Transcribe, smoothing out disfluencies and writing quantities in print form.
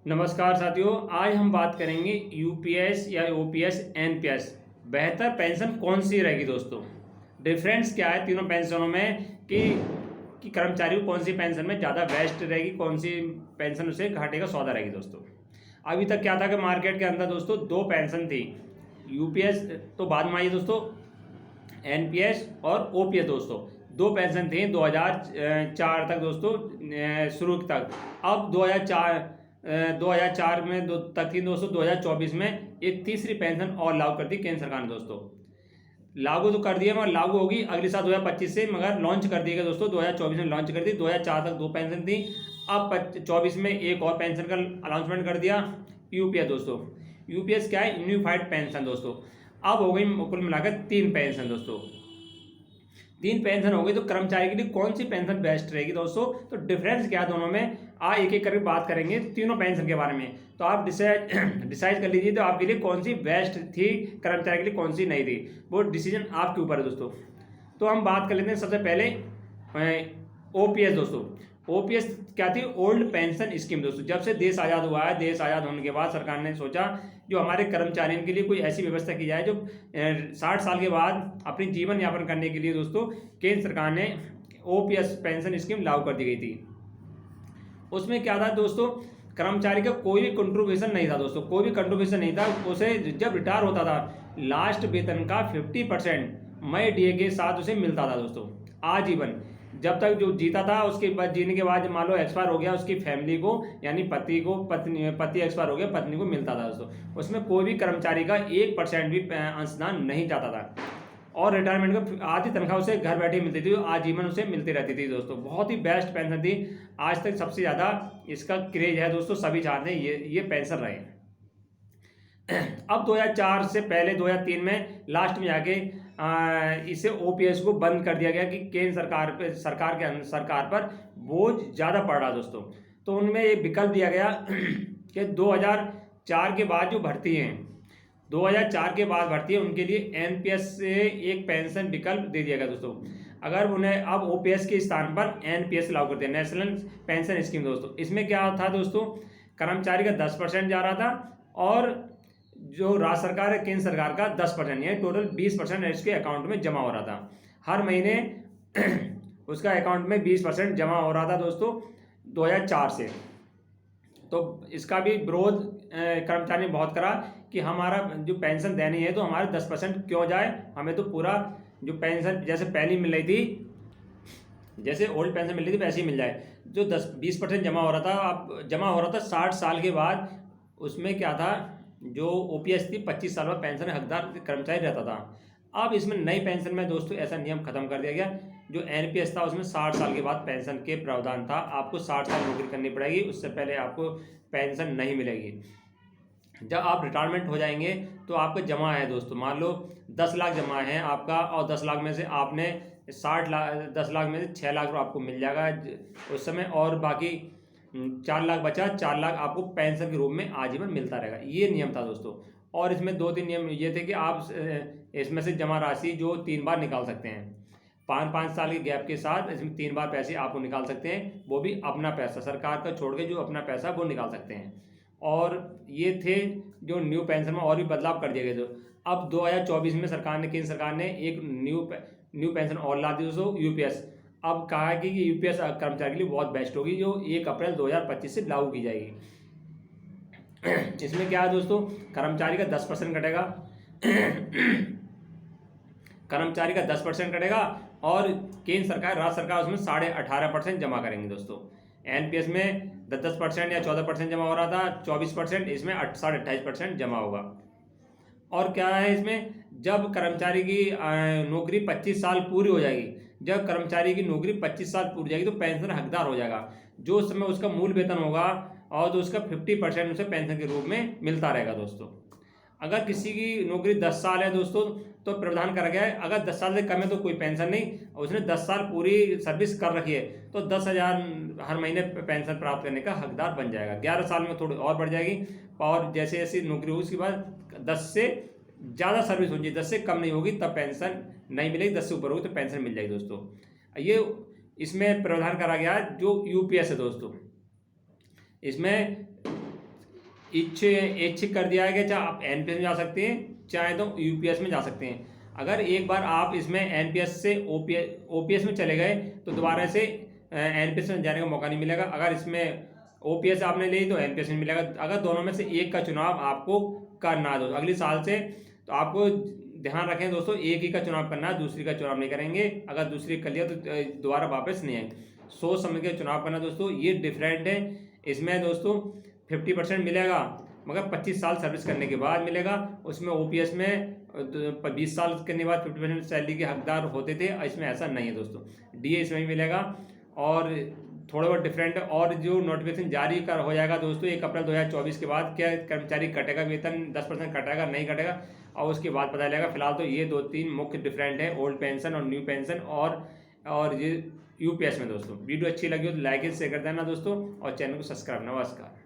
नमस्कार साथियों, आज हम बात करेंगे यूपीएस या ओपीएस एनपीएस बेहतर पेंशन कौन सी रहेगी दोस्तों। डिफरेंस क्या है तीनों पेंशनों में कि कर्मचारी को कौन सी पेंशन में ज़्यादा बेस्ट रहेगी, कौन सी पेंशन उसे घाटे का सौदा रहेगी दोस्तों। अभी तक क्या था कि मार्केट के अंदर दोस्तों दो पेंशन थी, यूपीएस तो बाद में आई दोस्तों, एनपीएस और ओपीएस दोस्तों। दो पेंशन थी 2004 तक दोस्तों, शुरू तक। अब 2004 में तक थी दोस्तों। 2024 में एक तीसरी पेंशन और लागू कर दी केंद्र सरकार ने दोस्तों। लागू तो कर दिया मगर लागू होगी अगले साल 2025 से, मगर लॉन्च कर दी गई दोस्तों। 2024 में लॉन्च कर दी। 2004 तक दो पेंशन थी, अब 24 में एक और पेंशन का अनाउंसमेंट कर दिया, यूपीएस दोस्तों। यूपीएस क्या है? यूनिफाइड पेंशन दोस्तों। अब हो गई कुल मिलाकर तीन पेंशन दोस्तों। तीन पेंशन हो गई तो कर्मचारी के लिए कौन सी पेंशन बेस्ट रहेगी दोस्तों? तो डिफरेंस क्या है दोनों में, एक एक करके बात करेंगे तीनों पेंशन के बारे में। तो आप डिसाइड कर लीजिए तो आपके लिए कौन सी बेस्ट थी, कर्मचारी के लिए कौन सी नहीं थी। वो डिसीजन आपके ऊपर है दोस्तों। तो हम बात कर लेते हैं सबसे पहले ओपीएस दोस्तों। ओपीएस क्या थी? ओल्ड पेंशन स्कीम दोस्तों। जब से देश आज़ाद हुआ है, देश आज़ाद होने के बाद सरकार ने सोचा जो हमारे कर्मचारियों के लिए कोई ऐसी व्यवस्था की जाए जो 60 साल के बाद अपनी जीवन यापन करने के लिए दोस्तों केंद्र सरकार ने ओपीएस पेंशन स्कीम लागू कर दी गई थी। उसमें क्या था दोस्तों, कर्मचारी का कोई भी कंट्रीब्यूशन नहीं था दोस्तों, कोई भी कंट्रीब्यूशन नहीं था। उसे जब रिटायर होता था लास्ट वेतन का 50% मई डीए के साथ उसे मिलता था दोस्तों, आजीवन। जब तक जो जीता था उसके बाद, जीने के बाद मान लो एक्सपायर हो गया, उसकी फैमिली को यानी पति एक्सपायर हो गया, पत्नी को मिलता था दोस्तों। उसमें कोई भी कर्मचारी का 1% भी अंशदान नहीं जाता था। और रिटायरमेंट का आधी तनख्वाह उसे घर बैठे मिलती थी, आजीवन उसे मिलती रहती थी दोस्तों। बहुत ही बेस्ट पेंशन थी। आज तक सबसे ज़्यादा इसका क्रेज है दोस्तों, सभी चाहते हैं ये पेंशन रहे। अब 2004 से पहले 2003 में लास्ट में जाके इसे ओपीएस को बंद कर दिया गया कि केंद्र सरकार पर बोझ ज़्यादा पड़ रहा दोस्तों। तो उनमें एक विकल्प दिया गया कि 2004 के बाद जो भर्ती हैं, 2004 के बाद भर्ती है उनके लिए एनपीएस से एक पेंशन विकल्प दे दिया गया दोस्तों। अगर उन्हें अब ओपीएस के स्थान पर एनपीएस लागू कर दिया, नेशनल पेंशन स्कीम दोस्तों। इसमें क्या था दोस्तों, कर्मचारी का 10% जा रहा था और जो राज्य सरकार है, केंद्र सरकार का 10%, यानी टोटल 20% इसके अकाउंट में जमा हो रहा था हर महीने। उसका अकाउंट में 20% जमा हो रहा था दोस्तों 2004 से। तो इसका भी विरोध कर्मचारी ने बहुत करा कि हमारा जो पेंशन देनी है तो हमारे 10% क्यों जाए, हमें तो पूरा जो पेंशन जैसे पहली मिल रही थी, जैसे ओल्ड पेंशन मिल रही थी वैसे ही मिल जाए। जो 10-20% जमा हो रहा था, अब जमा हो रहा था 60 साल के बाद। उसमें क्या था, जो ओपीएस थी 25 साल बाद पेंशन हकदार कर्मचारी रहता था। अब इसमें नई पेंशन में दोस्तों ऐसा नियम खत्म कर दिया गया। जो एनपीएस था उसमें 60 साल के बाद पेंशन के प्रावधान था, आपको 60 साल नौकरी करनी पड़ेगी, उससे पहले आपको पेंशन नहीं मिलेगी। जब आप रिटायरमेंट हो जाएंगे तो आपका जमा है दोस्तों, मान लो 10 लाख जमा है आपका, और 10 लाख में से आपने 60 लाख, 10 लाख में से 6 लाख आपको मिल जाएगा उस समय, और बाकी 4 लाख बचा, 4 लाख आपको पेंशन के रूप में आजीवन मिलता रहेगा। ये नियम था दोस्तों। और इसमें 2-3 नियम ये थे कि आप इसमें से जमा राशि जो 3 बार निकाल सकते हैं, 5-5 साल के गैप के साथ इसमें 3 बार पैसे आपको निकाल सकते हैं। वो भी अपना पैसा, सरकार का छोड़ के जो अपना पैसा वो निकाल सकते हैं। और ये थे जो न्यू पेंशन में और भी बदलाव कर दिए गए थे। अब 2024 में केंद्र सरकार ने एक न्यू पेंशन और ला दी दोस्तों, यूपीएस। अब कहा है कि यूपीएस कर्मचारी के लिए बहुत बेस्ट होगी, जो 1 अप्रैल 2025 से लागू की जाएगी। इसमें क्या है दोस्तों, कर्मचारी का 10% कटेगा, कर्मचारी का 10% कटेगा, और केंद्र सरकार, राज्य सरकार उसमें 18.5% जमा करेंगे दोस्तों। एनपीएस में 10% या 14% जमा हो रहा था, 24%, इसमें 28.5% जमा होगा। और क्या है इसमें, जब कर्मचारी की नौकरी 25 साल पूरी हो जाएगी, जब कर्मचारी की नौकरी 25 साल पूरी जाएगी तो पेंशन हकदार हो जाएगा। जो उस समय उसका मूल वेतन होगा और तो उसका 50% उसे पेंशन के रूप में मिलता रहेगा दोस्तों। अगर किसी की नौकरी 10 साल है दोस्तों तो प्रावधान करा गया है, अगर 10 साल से कम है तो कोई पेंशन नहीं, उसने 10 साल पूरी सर्विस कर रखी है तो 10,000 हर महीने पेंशन प्राप्त करने का हकदार बन जाएगा। 11 साल में थोड़ी और बढ़ जाएगी, और जैसे जैसे नौकरी होगी उसके बाद 10 से ज़्यादा सर्विस होनी चाहिए, 10 से कम नहीं होगी तब पेंशन नहीं मिलेगी, 10 से ऊपर होगी तो पेंशन मिल जाएगी दोस्तों। ये इसमें प्रावधान करा गया जो यूपीएस है दोस्तों। इसमें ऐच्छिक कर दिया है कि चाहे आप एनपीएस में जा सकते हैं, चाहे तो यूपीएस में जा सकते हैं। अगर एक बार आप इसमें एनपीएस से ओपीएस में चले गए तो दोबारा से एनपीएस में जाने का मौका नहीं मिलेगा। अगर इसमें ओपीएस आपने ली तो एनपीएस में मिलेगा। अगर दोनों में से एक का चुनाव आपको करना है दोस्तों अगले साल से, तो आपको ध्यान रखें दोस्तों, एक ही का चुनाव करना है, दूसरी का चुनाव नहीं करेंगे। अगर दूसरी कर लिया तो दोबारा वापस नहीं आएंगे। सोच समझ के चुनाव करना दोस्तों, ये डिफरेंट है। इसमें दोस्तों 50% मिलेगा, मगर 25 साल सर्विस करने के बाद मिलेगा। उसमें ओपीएस में 20 साल करने के बाद 50% सैलरी के हकदार होते थे, इसमें ऐसा नहीं है दोस्तों। डीए इसमें भी मिलेगा और थोड़ा बहुत डिफरेंट है। और जो नोटिफिकेशन जारी कर हो जाएगा दोस्तों 1 अप्रैल 2024 के बाद, क्या कर्मचारी कटेगा वेतन 10% कटेगा नहीं कटेगा, और उसके बाद पता चलेगा। फिलहाल तो ये 2-3 मुख्य डिफरेंट है, ओल्ड पेंशन और न्यू पेंशन और ये यूपीएस में दोस्तों। वीडियो अच्छी लगी हो तो लाइक शेयर कर देना दोस्तों, और चैनल को सब्सक्राइब। नमस्कार।